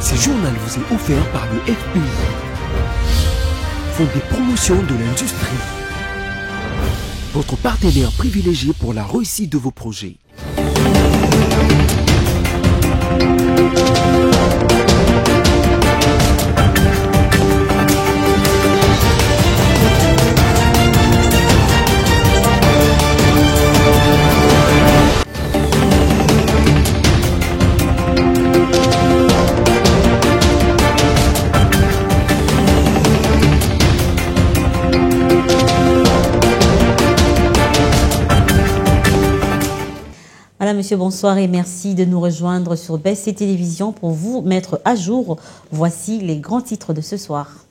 Ce journal vous est offert par le FPI, Fonds de promotion de l'industrie, votre partenaire privilégié pour la réussite de vos projets. Madame, Monsieur, bonsoir et merci de nous rejoindre sur BSC Télévision pour vous mettre à jour. Voici les grands titres de ce soir.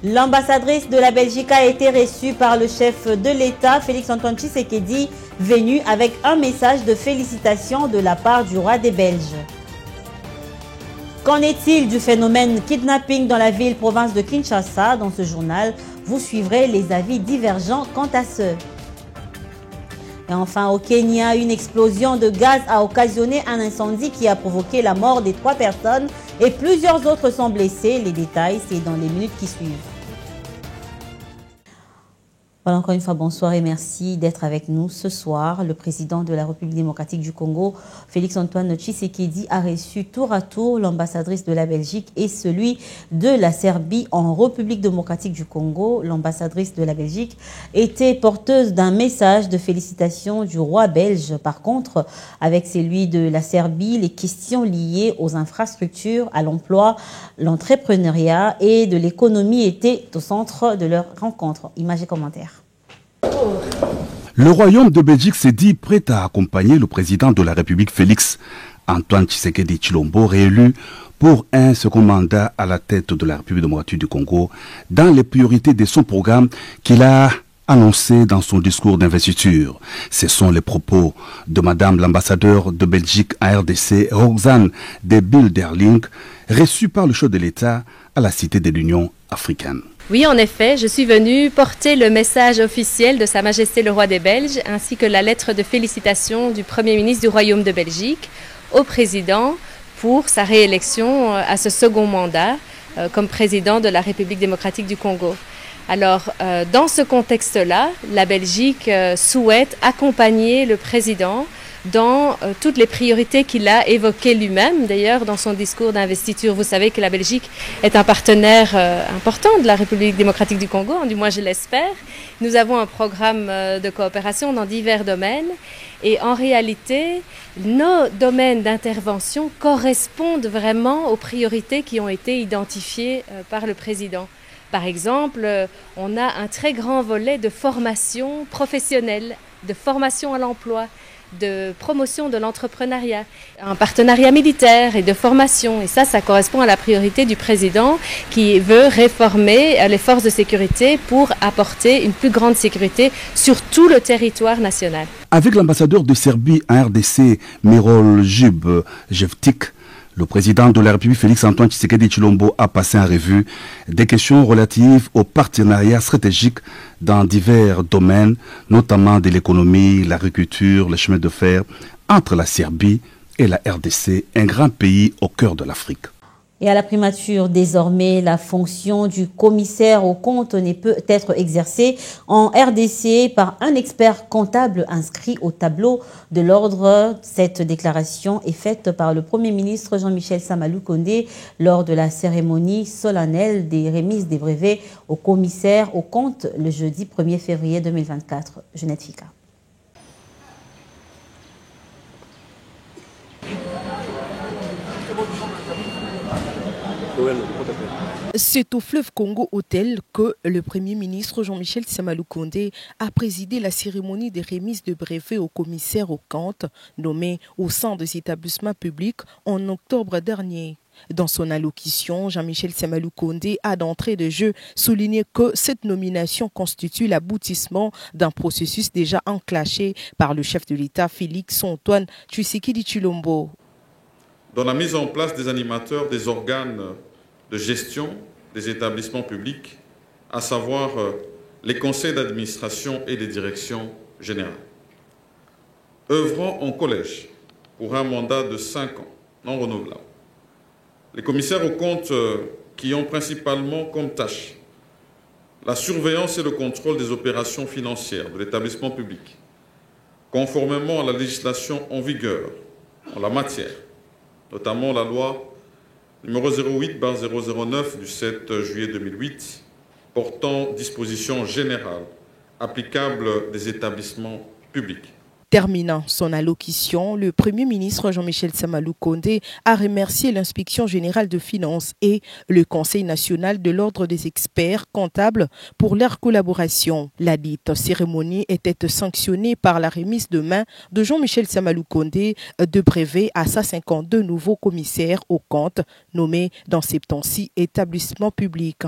L'ambassadrice de la Belgique a été reçue par le chef de l'État, Félix-Antoine Tshisekedi, venu avec un message de félicitations de la part du roi des Belges. Qu'en est-il du phénomène kidnapping dans la ville-province de Kinshasa? Dans ce journal, vous suivrez les avis divergents quant à ce. Et enfin, au Kenya, une explosion de gaz a occasionné un incendie qui a provoqué la mort des 3 personnes et plusieurs autres sont blessés. Les détails, c'est dans les minutes qui suivent. Voilà, encore une fois, bonsoir et merci d'être avec nous ce soir. Le président de la République démocratique du Congo, Félix-Antoine Tshisekedi, a reçu tour à tour l'ambassadrice de la Belgique et celui de la Serbie en République démocratique du Congo. L'ambassadrice de la Belgique était porteuse d'un message de félicitations du roi belge. Par contre, avec celui de la Serbie, les questions liées aux infrastructures, à l'emploi, l'entrepreneuriat et de l'économie étaient au centre de leur rencontre. Images et commentaires. Le Royaume de Belgique s'est dit prêt à accompagner le président de la République Félix-Antoine Tshisekedi Tshilombo, réélu pour un second mandat à la tête de la République démocratique du Congo, dans les priorités de son programme qu'il a annoncé dans son discours d'investiture. Ce sont les propos de Madame l'ambassadeur de Belgique à RDC, Roxane de Bilderling, reçue par le chef de l'État à la Cité de l'Union africaine. Oui, en effet, je suis venue porter le message officiel de Sa Majesté le Roi des Belges, ainsi que la lettre de félicitations du Premier ministre du Royaume de Belgique au président pour sa réélection à ce second mandat comme président de la République démocratique du Congo. Alors, dans ce contexte-là, la Belgique souhaite accompagner le président dans toutes les priorités qu'il a évoquées lui-même. D'ailleurs, dans son discours d'investiture, vous savez que la Belgique est un partenaire important de la République démocratique du Congo, du moins je l'espère. Nous avons un programme de coopération dans divers domaines et en réalité, nos domaines d'intervention correspondent vraiment aux priorités qui ont été identifiées par le président. Par exemple, on a un très grand volet de formation professionnelle, de formation à l'emploi, de promotion de l'entrepreneuriat, un partenariat militaire et de formation. Et ça correspond à la priorité du président qui veut réformer les forces de sécurité pour apporter une plus grande sécurité sur tout le territoire national. Avec l'ambassadeur de Serbie à RDC, Mirol Jevtic, le président de la République Félix-Antoine Tshisekedi Tshilombo a passé en revue des questions relatives au partenariat stratégique dans divers domaines, notamment de l'économie, l'agriculture, les chemins de fer, entre la Serbie et la RDC, un grand pays au cœur de l'Afrique. Et à la primature, désormais, la fonction du commissaire aux comptes ne peut être exercée en RDC par un expert comptable inscrit au tableau de l'ordre. Cette déclaration est faite par le Premier ministre Jean-Michel Sama Lukonde lors de la cérémonie solennelle des remises des brevets aux commissaires aux comptes le jeudi 1er février 2024. Jeannette Fika. C'est au Fleuve Congo Hôtel que le Premier ministre Jean-Michel Sama Lukonde a présidé la cérémonie de remise de brevets aux commissaires aux comptes nommés au sein des établissements publics en octobre dernier. Dans son allocution, Jean-Michel Sama Lukonde a d'entrée de jeu souligné que cette nomination constitue l'aboutissement d'un processus déjà enclenché par le chef de l'État Félix-Antoine Tshisekedi Tshilombo. Dans la mise en place des animateurs des organes de gestion des établissements publics, à savoir les conseils d'administration et les directions générales. Œuvrant en collège pour un mandat de 5 ans, non renouvelable. Les commissaires aux comptes qui ont principalement comme tâche la surveillance et le contrôle des opérations financières de l'établissement public, conformément à la législation en vigueur en la matière, notamment la loi numéro 08/009 du 7 juillet 2008 portant dispositions générales applicables des établissements publics. Terminant son allocution, le Premier ministre Jean-Michel Samalou Kondé a remercié l'Inspection générale de finances et le Conseil national de l'ordre des experts comptables pour leur collaboration. La dite cérémonie était sanctionnée par la remise de main de Jean-Michel Samalou Kondé de brevets à 152 nouveaux commissaires aux comptes nommés dans 76 établissements publics.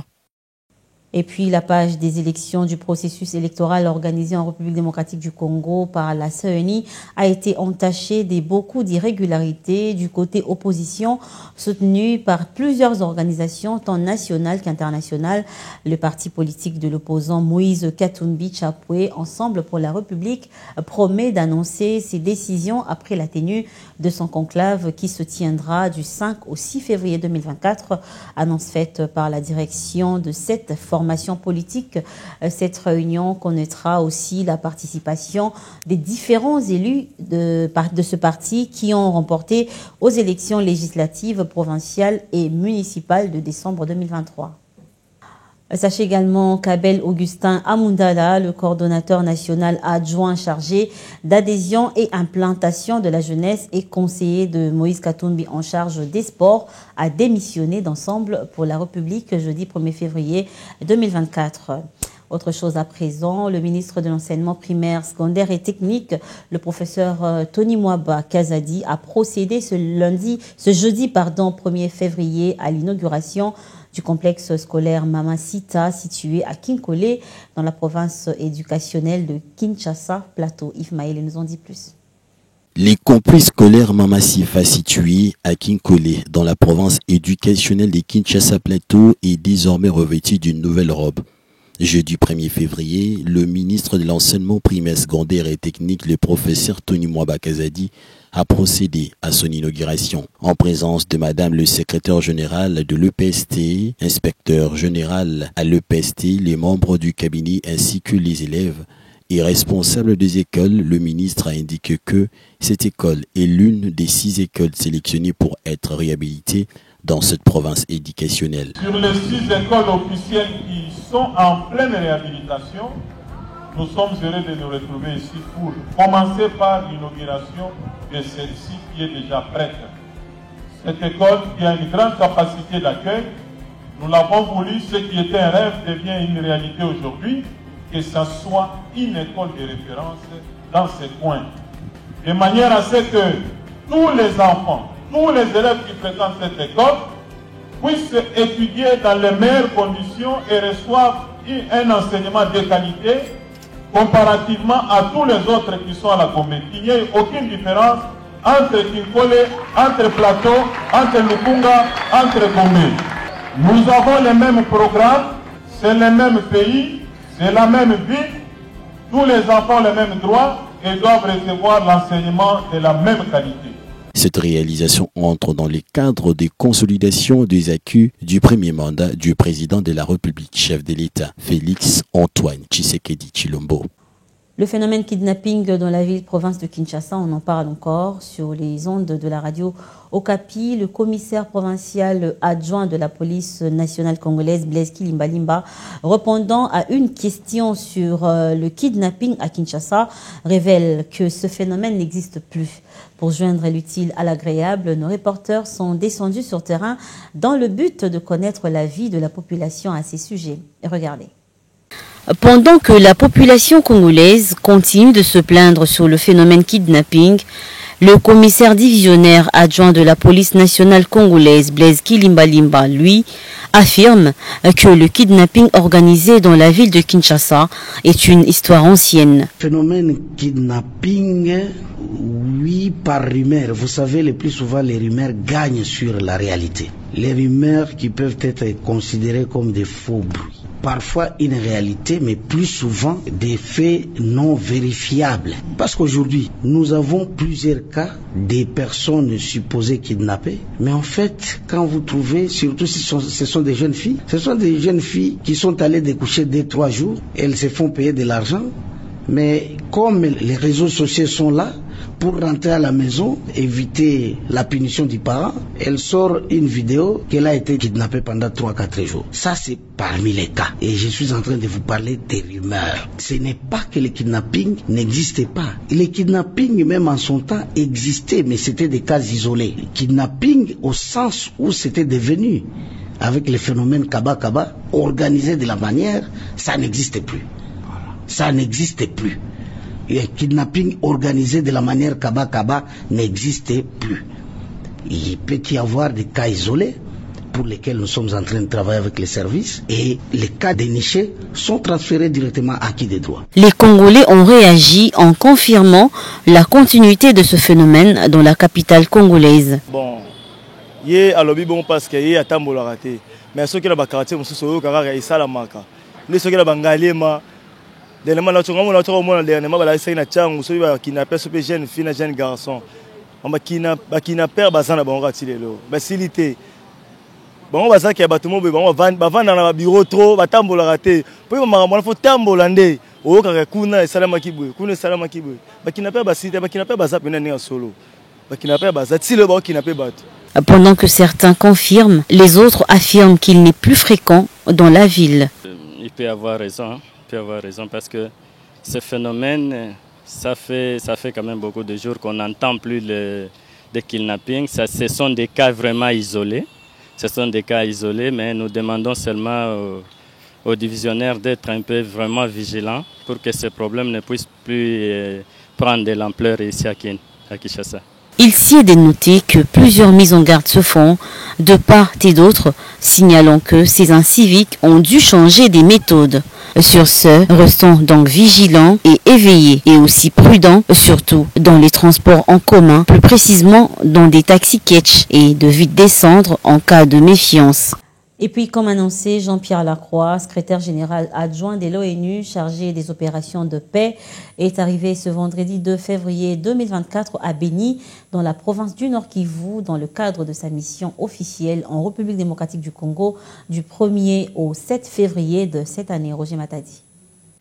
Et puis la page des élections du processus électoral organisé en République démocratique du Congo par la CENI a été entachée de beaucoup d'irrégularités du côté opposition, soutenue par plusieurs organisations tant nationales qu'internationales. Le parti politique de l'opposant Moïse Katumbi Chapwe, Ensemble pour la République, promet d'annoncer ses décisions après la tenue de son conclave qui se tiendra du 5 au 6 février 2024. Annonce faite par la direction de cette formation politique. Cette réunion connaîtra aussi la participation des différents élus de ce parti qui ont remporté aux élections législatives, provinciales et municipales de décembre 2023. Sachez également qu'Abel Augustin Amundala, le coordonnateur national adjoint chargé d'adhésion et implantation de la jeunesse et conseiller de Moïse Katumbi en charge des sports, a démissionné d'Ensemble pour la République jeudi 1er février 2024. Autre chose à présent, le ministre de l'Enseignement primaire, secondaire et technique, le professeur Tony Mwaba Kazadi, a procédé ce jeudi 1er février à l'inauguration du complexe scolaire Mamacita situé à Kinkole dans la province éducationnelle de Kinshasa Plateau. Yves Maël nous en dit plus. Les complexes scolaires Mamacita situé à Kinkole dans la province éducationnelle de Kinshasa Plateau est désormais revêtu d'une nouvelle robe. Jeudi 1er février, le ministre de l'Enseignement primaire, secondaire et technique, le professeur Tony Mwaba Kazadi, a procédé à son inauguration en présence de Madame le secrétaire général de l'EPST, inspecteur général à l'EPST, les membres du cabinet ainsi que les élèves et responsables des écoles. Le ministre a indiqué que cette école est l'une des 6 écoles sélectionnées pour être réhabilitées dans cette province éducationnelle. Sur les 6 écoles officielles qui sont en pleine réhabilitation, nous sommes heureux de nous retrouver ici pour commencer par l'inauguration de celle-ci qui est déjà prête. Cette école qui a une grande capacité d'accueil, nous l'avons voulu, ce qui était un rêve devient une réalité aujourd'hui, que ce soit une école de référence dans ces coins. De manière à ce que tous les enfants, tous les élèves qui fréquentent cette école puissent étudier dans les meilleures conditions et reçoivent un enseignement de qualité comparativement à tous les autres qui sont à la Gombe. Il n'y a aucune différence entre Kinkole, entre Plateau, entre Lukunga, entre Gombe. Nous avons les mêmes programmes, c'est le même pays, c'est la même ville, tous les enfants ont les mêmes droits et doivent recevoir l'enseignement de la même qualité. Cette réalisation entre dans les cadres des consolidations des acquis du premier mandat du président de la République, chef de l'État, Félix Antoine Tshisekedi Tshilombo. Le phénomène kidnapping dans la ville-province de Kinshasa, on en parle encore sur les ondes de la radio Okapi. Le commissaire provincial adjoint de la police nationale congolaise, Blaise Kilimbalimba, répondant à une question sur le kidnapping à Kinshasa, révèle que ce phénomène n'existe plus. Pour joindre l'utile à l'agréable, nos reporters sont descendus sur terrain dans le but de connaître l'avis de la population à ces sujets. Regardez. Pendant que la population congolaise continue de se plaindre sur le phénomène kidnapping, le commissaire divisionnaire adjoint de la police nationale congolaise, Blaise Kilimbalimba, lui, affirme que le kidnapping organisé dans la ville de Kinshasa est une histoire ancienne. Phénomène kidnapping, oui, par rumeur. Vous savez, le plus souvent, les rumeurs gagnent sur la réalité. Les rumeurs qui peuvent être considérées comme des faux bruits. parfois une réalité, mais plus souvent des faits non vérifiables. Parce qu'aujourd'hui, nous avons plusieurs cas des personnes supposées kidnappées, mais en fait, quand vous trouvez, surtout si ce sont des jeunes filles, ce sont des jeunes filles qui sont allées découcher 2-3 jours, elles se font payer de l'argent, mais comme les réseaux sociaux sont là, pour rentrer à la maison, éviter la punition du parent, elle sort une vidéo qu'elle a été kidnappée pendant 3-4 jours. Ça, c'est parmi les cas. Et je suis en train de vous parler des rumeurs. Ce n'est pas que le kidnapping n'existait pas. Les kidnappings, même en son temps, existaient, mais c'était des cas isolés. Le kidnapping au sens où c'était devenu, avec le phénomène Kaba-Kaba, organisé de la manière, ça n'existe plus. Ça n'existe plus. Et un kidnapping organisé de la manière Kaba-Kaba n'existe plus. Il peut y avoir des cas isolés pour lesquels nous sommes en train de travailler avec les services et les cas dénichés sont transférés directement à qui des droits. Les Congolais ont réagi en confirmant la continuité de ce phénomène dans la capitale congolaise. Bon, il y a lobby bon parce qu'il y a tambour raté. Mais ceux qui ont quartier monsieur Soyo Kara et Salamaka. Les ceux qui ont Bangalema. Dernièrement, nous avons essayé de faire des kidnappés sur les jeunes filles et jeunes garçons. On a kidnappé les gens qui ont raté. Facilité. On va faire des bâtiments, on va vendre dans le bureau trop, on va raté. Puis on va faire tambolande. On va faire kuna salamakibu, kuna salamakibu. On va kidnapper les cité, on va kidnapper les gens en solo. On va kidnapper les gens, si le bon kidnapper les Pendant que certains confirment, les autres affirment qu'il n'est plus fréquent dans la ville. Il peut avoir raison. Avoir raison parce que ce phénomène, ça fait quand même beaucoup de jours qu'on n'entend plus de kidnapping. Ce sont des cas vraiment isolés. Ce sont des cas isolés, mais nous demandons seulement aux divisionnaires d'être un peu vraiment vigilants pour que ces problèmes ne puissent plus prendre de l'ampleur ici à Kinshasa. Il s'y est dénoté que plusieurs mises en garde se font de part et d'autre, signalant que ces inciviques ont dû changer des méthodes. Sur ce, restons donc vigilants et éveillés et aussi prudents, surtout dans les transports en commun, plus précisément dans des taxis catch et de vite descendre en cas de méfiance. Et puis, comme annoncé, Jean-Pierre Lacroix, secrétaire général adjoint de l'ONU chargé des opérations de paix, est arrivé ce vendredi 2 février 2024 à Béni, dans la province du Nord Kivu, dans le cadre de sa mission officielle en République démocratique du Congo du 1er au 7 février de cette année. Roger Matadi.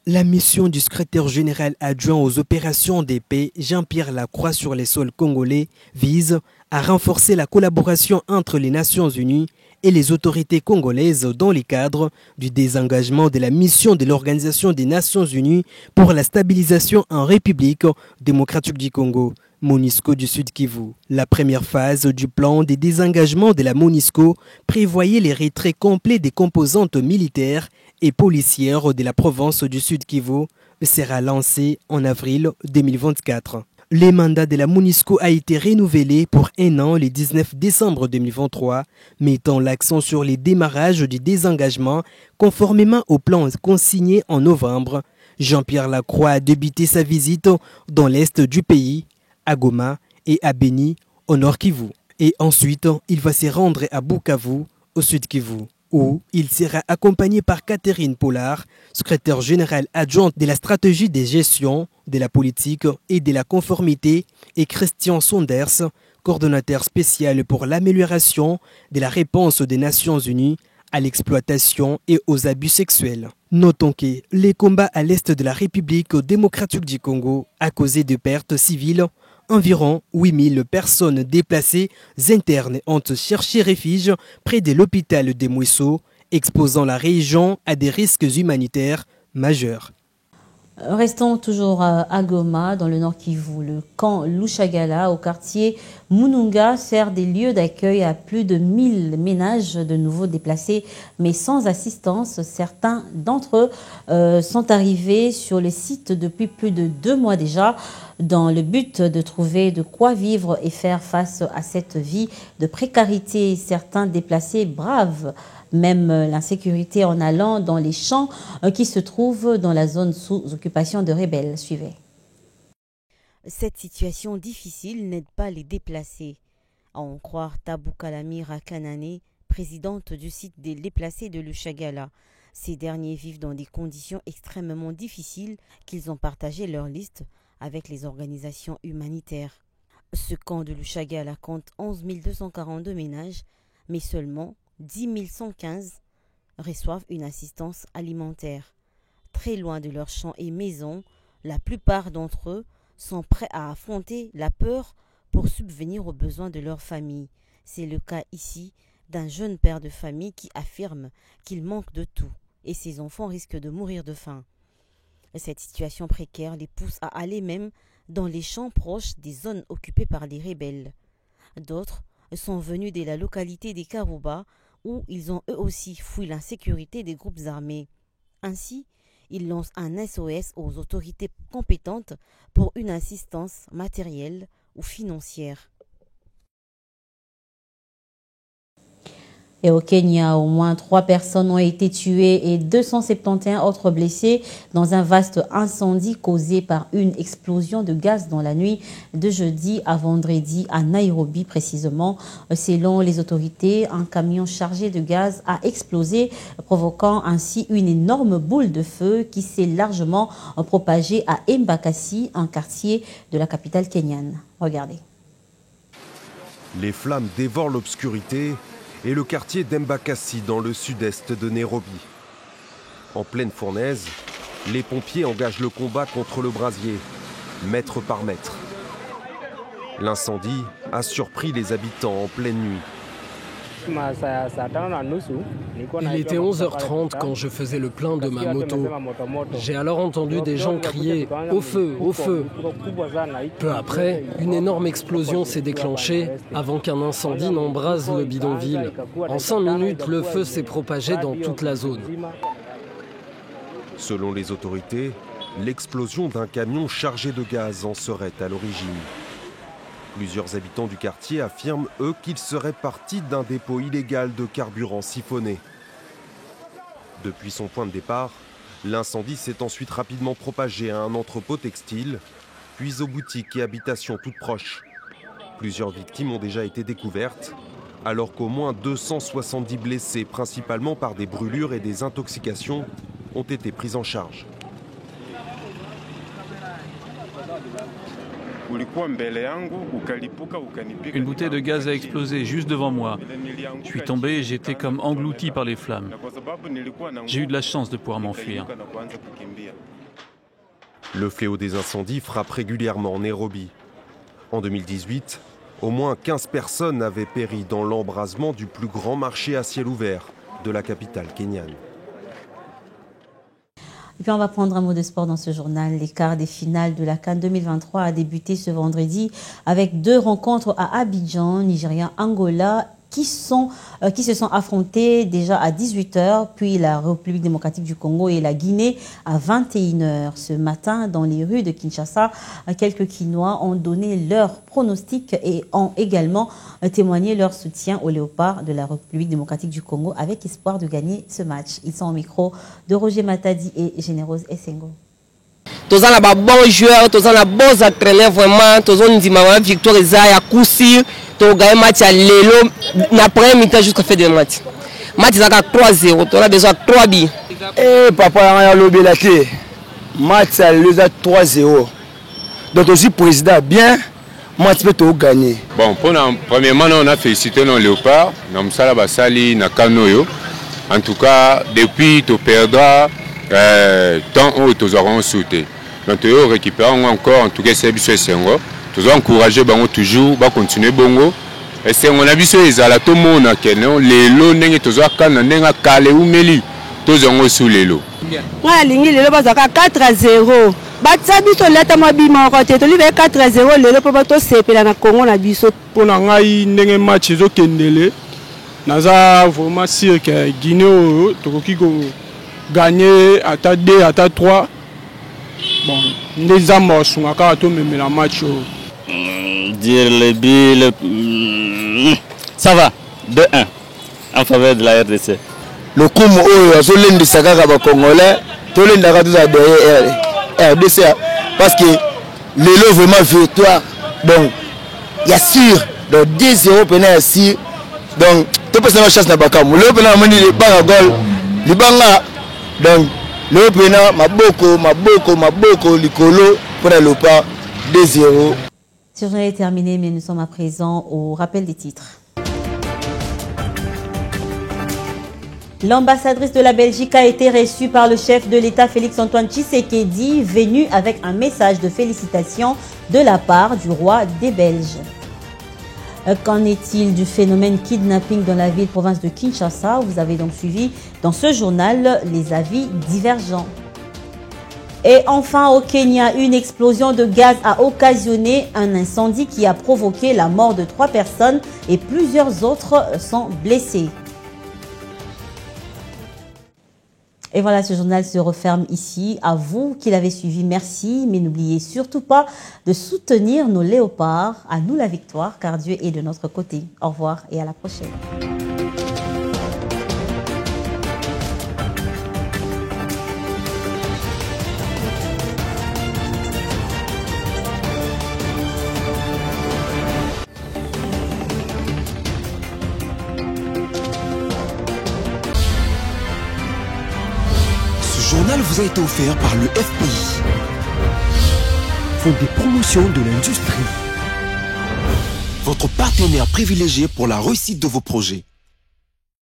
La mission du secrétaire général adjoint aux opérations de paix, Jean-Pierre Lacroix, sur les sols congolais vise à renforcer la collaboration entre les Nations Unies et les autorités congolaises dans le cadre du désengagement de la mission de l'Organisation des Nations Unies pour la stabilisation en République démocratique du Congo, MONUSCO du Sud Kivu. La première phase du plan de désengagement de la MONUSCO prévoyait les retraits complets des composantes militaires et policières de la province du Sud Kivu sera lancée en avril 2024. Le mandat de la MONUSCO a été renouvelé pour 1 an le 19 décembre 2023, mettant l'accent sur les démarrages du désengagement conformément au plan consigné en novembre. Jean-Pierre Lacroix a débuté sa visite dans l'est du pays, à Goma et à Béni, au nord Kivu. Et ensuite, il va se rendre à Bukavu, au sud Kivu, où il sera accompagné par Catherine Pollard, secrétaire générale adjointe de la stratégie de gestion, de la politique et de la conformité, et Christian Saunders, coordonnateur spécial pour l'amélioration de la réponse des Nations Unies à l'exploitation et aux abus sexuels. Notons que les combats à l'est de la République démocratique du Congo a causé de pertes civiles. Environ 8000 personnes déplacées internes ont cherché refuge près de l'hôpital de Mouesso, exposant la région à des risques humanitaires majeurs. Restons toujours à Goma, dans le Nord Kivu. Le camp Lushagala, au quartier Mununga, sert des lieux d'accueil à plus de 1000 ménages de nouveaux déplacés, mais sans assistance. Certains d'entre eux sont arrivés sur le site depuis plus de 2 mois déjà, dans le but de trouver de quoi vivre et faire face à cette vie de précarité. Certains déplacés bravent même l'insécurité en allant dans les champs qui se trouvent dans la zone sous occupation de rebelles. Suivez. Cette situation difficile n'aide pas les déplacés. À en croire Tabou Kalamira Kanane, présidente du site des déplacés de Lushagala. Ces derniers vivent dans des conditions extrêmement difficiles qu'ils ont partagé leur liste avec les organisations humanitaires. Ce camp de Luchagala compte 11 242 ménages, mais seulement 10 115 reçoivent une assistance alimentaire. Très loin de leurs champs et maisons, la plupart d'entre eux sont prêts à affronter la peur pour subvenir aux besoins de leur famille. C'est le cas ici d'un jeune père de famille qui affirme qu'il manque de tout et ses enfants risquent de mourir de faim. Cette situation précaire les pousse à aller même dans les champs proches des zones occupées par les rebelles. D'autres sont venus de la localité des Karouba où ils ont eux aussi fui l'insécurité des groupes armés. Ainsi, ils lancent un SOS aux autorités compétentes pour une assistance matérielle ou financière. Et au Kenya, au moins 3 personnes ont été tuées et 271 autres blessées dans un vaste incendie causé par une explosion de gaz dans la nuit de jeudi à vendredi à Nairobi précisément. Selon les autorités, un camion chargé de gaz a explosé, provoquant ainsi une énorme boule de feu qui s'est largement propagée à Embakasi, un quartier de la capitale kenyane. Regardez. Les flammes dévorent l'obscurité et le quartier d'Embakasi dans le sud-est de Nairobi. En pleine fournaise, les pompiers engagent le combat contre le brasier, mètre par mètre. L'incendie a surpris les habitants en pleine nuit. Il était 11h30 quand je faisais le plein de ma moto. J'ai alors entendu des gens crier « Au feu, au feu !» Peu après, une énorme explosion s'est déclenchée avant qu'un incendie n'embrase le bidonville. En 5 minutes, le feu s'est propagé dans toute la zone. Selon les autorités, l'explosion d'un camion chargé de gaz en serait à l'origine. Plusieurs habitants du quartier affirment, eux, qu'ils seraient partis d'un dépôt illégal de carburant siphonné. Depuis son point de départ, l'incendie s'est ensuite rapidement propagé à un entrepôt textile, puis aux boutiques et habitations toutes proches. Plusieurs victimes ont déjà été découvertes, alors qu'au moins 270 blessés, principalement par des brûlures et des intoxications, ont été pris en charge. Une bouteille de gaz a explosé juste devant moi. Je suis tombé et j'étais comme englouti par les flammes. J'ai eu de la chance de pouvoir m'enfuir. Le fléau des incendies frappe régulièrement Nairobi. En 2018, au moins 15 personnes avaient péri dans l'embrasement du plus grand marché à ciel ouvert de la capitale kenyane. Et puis on va prendre un mot de sport dans ce journal. Les quarts des finales de la CAN 2023 a débuté ce vendredi avec 2 rencontres à Abidjan, Nigeria, Angola, qui se sont affrontés déjà à 18h, puis la République démocratique du Congo et la Guinée à 21h. Ce matin, dans les rues de Kinshasa, quelques Kinois ont donné leur pronostic et ont également témoigné leur soutien aux léopards de la République démocratique du Congo avec espoir de gagner ce match. Ils sont au micro de Roger Matadi et Générose Essengo. Tous en a bons joueurs, tous en a bons entraîneurs vraiment, tous on dit ma victoire à coup sûr, tous gagner match à l'élo, après mi-temps jusqu'à fin de match. Match à 3-0, tu as besoin de 3 buts. Eh papa, on a lobé la clé. Match à 3-0. Donc aussi président bien, match peut tout gagner. Bon, premièrement on a félicité nos léopards, nous sommes basali na Kanoyo. En tout cas, depuis tu perdras tant où nous aurons sauté. Donc nous récupérons encore, en tout cas c'est bien Sengo. Nous encourager toujours à continuer bongo. Et c'est on a vu ces ala tout monde que non les lots n'engagent toujours quand n'engagent calé ou meli. Tous ont sous les lots. Ouais, lingi les lots basaka 4-0. Batsa biso leta mabima côté to live 4-0 les lots pour bato sepela na Congo na biso. Pour ngai ndenge match zo kendele. Naza vraiment sûr que Guinée tokoki ko gagner à 2 à 3. Bon, les amours sont à carton même la match. Dire les billes, ça va, 2-1 en faveur de la RDC. Le coup où l'un de Sagara Congolais, tout l'un de RDC parce que les lots vraiment victoire. Donc, il y a sûr, donc 2-0 pénal ici. Donc, tout le monde chance n'a pas comme le pénal mani les bas à goal, les bas Donc, le Bénin, Maboko, Licolo, pour le pas 2-0. Ce journal est terminé, mais nous sommes à présent au rappel des titres. L'ambassadrice de la Belgique a été reçue par le chef de l'État Félix-Antoine Tshisekedi, venu avec un message de félicitations de la part du roi des Belges. Qu'en est-il du phénomène kidnapping dans la ville-province de Kinshasa? Vous avez donc suivi dans ce journal les avis divergents. Et enfin, au Kenya, une explosion de gaz a occasionné un incendie qui a provoqué la mort de 3 personnes et plusieurs autres sont blessés. Et voilà, ce journal se referme ici. À vous qui l'avez suivi, merci. Mais n'oubliez surtout pas de soutenir nos léopards. À nous la victoire, car Dieu est de notre côté. Au revoir et à la prochaine. Ce journal vous a été offert par le FPI, Fonds de promotion de l'industrie, votre partenaire privilégié pour la réussite de vos projets.